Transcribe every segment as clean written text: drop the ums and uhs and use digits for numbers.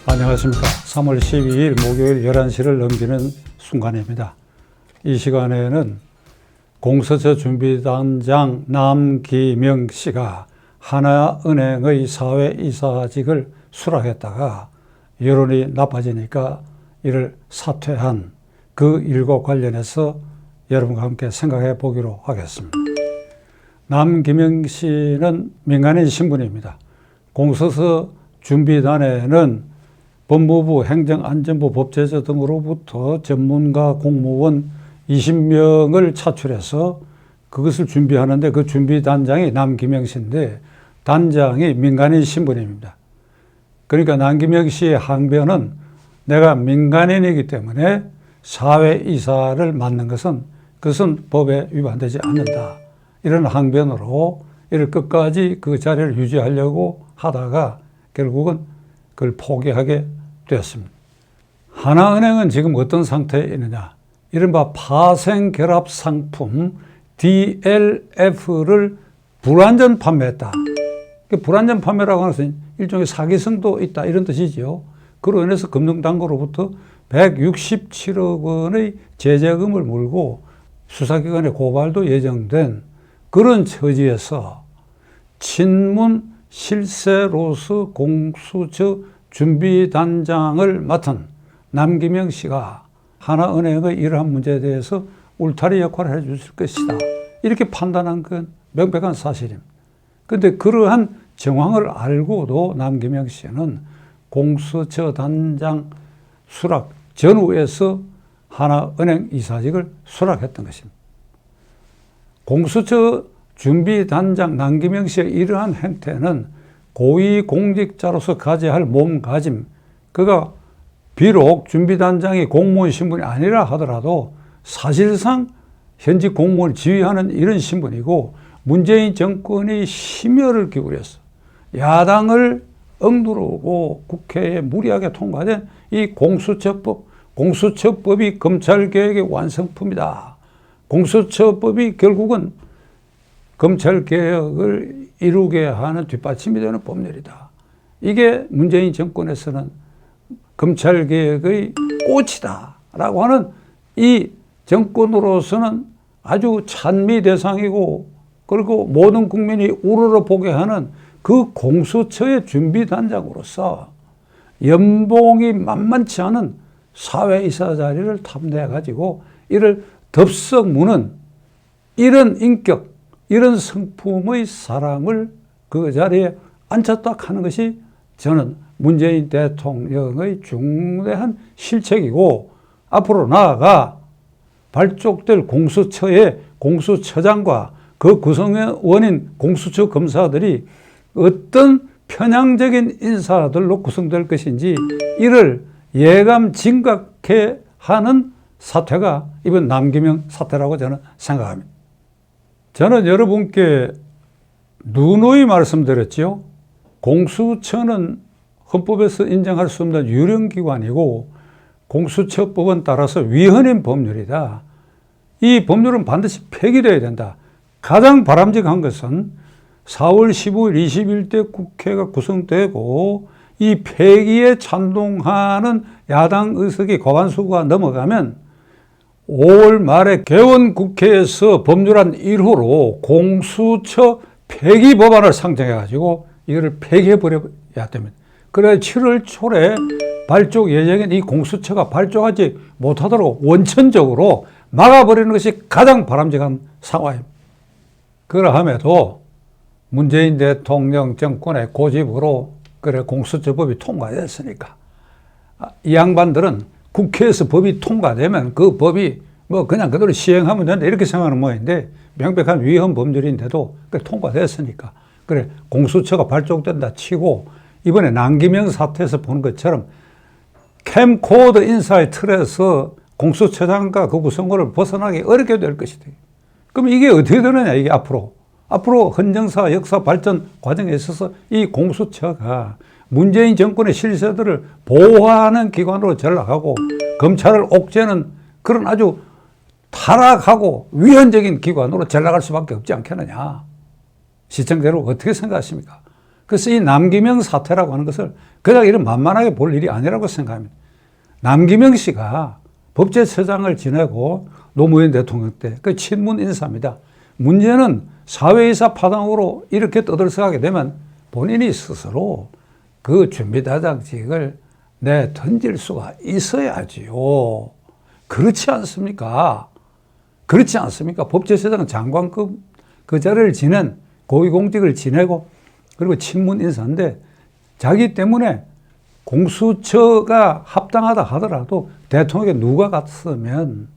안녕하십니까. 3월 12일 목요일 11시를 넘기는 순간입니다. 이 시간에는 공수처 준비단장 남기명 씨가 하나은행의 사회이사직을 수락했다가 여론이 나빠지니까 이를 사퇴한 그 일과 관련해서 여러분과 함께 생각해 보기로 하겠습니다. 남기명 씨는 민간인 신분입니다. 공수처 준비단에는 법무부, 행정안전부, 법제처 등으로부터 전문가 공무원 20명을 차출해서 그것을 준비하는데 그 준비단장이 남기명 씨인데 단장이 민간인 신분입니다. 그러니까 남기명 씨의 항변은 내가 민간인이기 때문에 사회이사를 맡는 그것은 법에 위반되지 않는다. 이런 항변으로 이를 끝까지 그 자리를 유지하려고 하다가 결국은 그걸 포기하게 되었습니다. 하나은행은 지금 어떤 상태에 있느냐. 이른바 파생결합상품 DLF를 불완전 판매했다. 불완전 판매라고 하는 것은 일종의 사기성도 있다 이런 뜻이죠. 그로 인해서 금융당국으로부터 167억 원의 제재금을 물고 수사기관에 고발도 예정된 그런 처지에서 친문 실세로서 공수처 준비단장을 맡은 남기명 씨가 하나은행의 이러한 문제에 대해서 울타리 역할을 해줄 것이다. 이렇게 판단한 건 명백한 사실입니다. 그런데 그러한 정황을 알고도 남기명 씨는 공수처 단장 수락 전후에서 하나은행 이사직을 수락했던 것입니다. 공수처 준비단장 남기명 씨의 이러한 행태는 고위공직자로서 가져야 할 몸가짐, 그가 비록 준비단장이 공무원 신분이 아니라 하더라도 사실상 현직 공무원을 지휘하는 이런 신분이고 문재인 정권이 심혈을 기울여서 야당을 억누르고 국회에 무리하게 통과된 이 공수처법이 검찰개혁의 완성품이다. 공수처법이 결국은 검찰개혁을 이루게 하는 뒷받침이 되는 법률이다. 이게 문재인 정권에서는 검찰개혁의 꽃이다 라고 하는 이 정권으로서는 아주 찬미 대상이고 그리고 모든 국민이 우러러보게 하는 그 공수처의 준비단장으로서 연봉이 만만치 않은 사회이사 자리를 탐내가지고 이를 덥석 무는 이런 인격, 이런 성품의 사람을 그 자리에 앉혔다 하는 것이 저는 문재인 대통령의 중대한 실책이고 앞으로 나아가 발족될 공수처의 공수처장과 그 구성원인 공수처 검사들이 어떤 편향적인 인사들로 구성될 것인지 이를 예감 진각해 하는 사태가 이번 남기명 사태라고 저는 생각합니다. 저는 여러분께 누누이 말씀드렸죠. 공수처는 헌법에서 인정할 수 없는 유령기관이고 공수처법은 따라서 위헌인 법률이다. 이 법률은 반드시 폐기되어야 된다. 가장 바람직한 것은 4월 15일 21대 국회가 구성되고 이 폐기에 찬동하는 야당 의석이 과반수가 넘어가면 5월 말에 개원국회에서 법률안 1호로 공수처 폐기 법안을 상정해가지고 이거를 폐기해버려야 됩니다. 그래 7월 초에 발족 예정인 이 공수처가 발족하지 못하도록 원천적으로 막아버리는 것이 가장 바람직한 상황입니다. 그러함에도 문재인 대통령 정권의 고집으로 그래 공수처법이 통과됐으니까 이 양반들은 국회에서 법이 통과되면 그 법이 뭐 그냥 그대로 시행하면 된다 이렇게 생각하는 모양인데 명백한 위헌 법률인데도 통과됐으니까 그래 공수처가 발족된다 치고 이번에 남기명 사태에서 보는 것처럼 캠코더 인사의 틀에서 공수처장과 그 구성원을 벗어나기 어렵게 될 것이다. 그럼 이게 어떻게 되느냐 이게 앞으로 헌정사 역사 발전 과정에 있어서 이 공수처가 문재인 정권의 실세들을 보호하는 기관으로 전락하고 검찰을 옥죄는 그런 아주 타락하고 위헌적인 기관으로 전락할 수밖에 없지 않겠느냐. 시청자로 어떻게 생각하십니까? 그래서 이 남기명 사태라고 하는 것을 그냥 이런 만만하게 볼 일이 아니라고 생각합니다. 남기명 씨가 법제처장을 지내고 노무현 대통령 때 그 친문 인사입니다. 문제는 사회이사 파당으로 이렇게 떠들썩하게 되면 본인이 스스로 그 준비대장직을 내던질 수가 있어야지요. 그렇지 않습니까? 그렇지 않습니까? 법제처장 장관급 그 자리를 지낸 고위공직을 지내고 그리고 친문 인사인데 자기 때문에 공수처가 합당하다 하더라도 대통령에게 누가 갔으면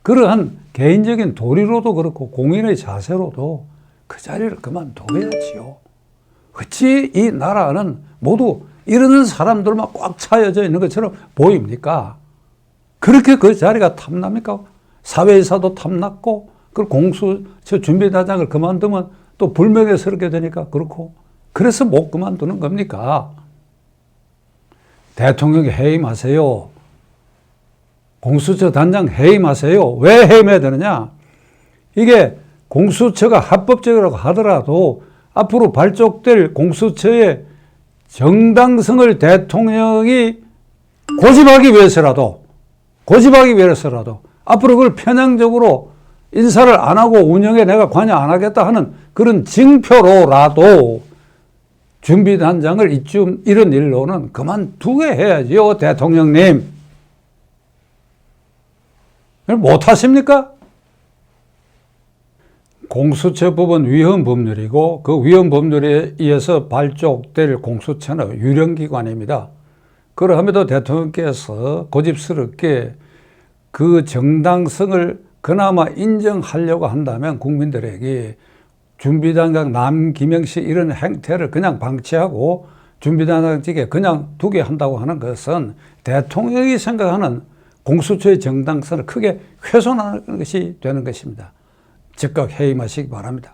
그러한 개인적인 도리로도 그렇고 공인의 자세로도 그 자리를 그만둬야지요. 어찌 이 나라는 모두 이러는 사람들만 꽉 차여져 있는 것처럼 보입니까? 그렇게 그 자리가 탐납니까? 사회이사도 탐났고 그 공수처 준비대장을 그만두면 또 불명예스럽게 되니까 그렇고 그래서 못 그만두는 겁니까? 대통령이 해임하세요. 공수처 단장 해임하세요. 왜 해임해야 되느냐? 이게 공수처가 합법적이라고 하더라도 앞으로 발족될 공수처의 정당성을 대통령이 고집하기 위해서라도 앞으로 그걸 편향적으로 인사를 안 하고 운영에 내가 관여 안 하겠다 하는 그런 징표로라도 준비단장을 이쯤 이런 일로는 그만두게 해야지요, 대통령님. 못하십니까? 공수처법은 위헌법률이고 그 위헌법률에 의해서 발족될 공수처는 유령기관입니다. 그러함에도 대통령께서 고집스럽게 그 정당성을 그나마 인정하려고 한다면 국민들에게 준비단장 남기명 씨 이런 행태를 그냥 방치하고 준비단장직에 그냥 두게 한다고 하는 것은 대통령이 생각하는 공수처의 정당성을 크게 훼손하는 것이 되는 것입니다. 즉각 해임하시기 바랍니다.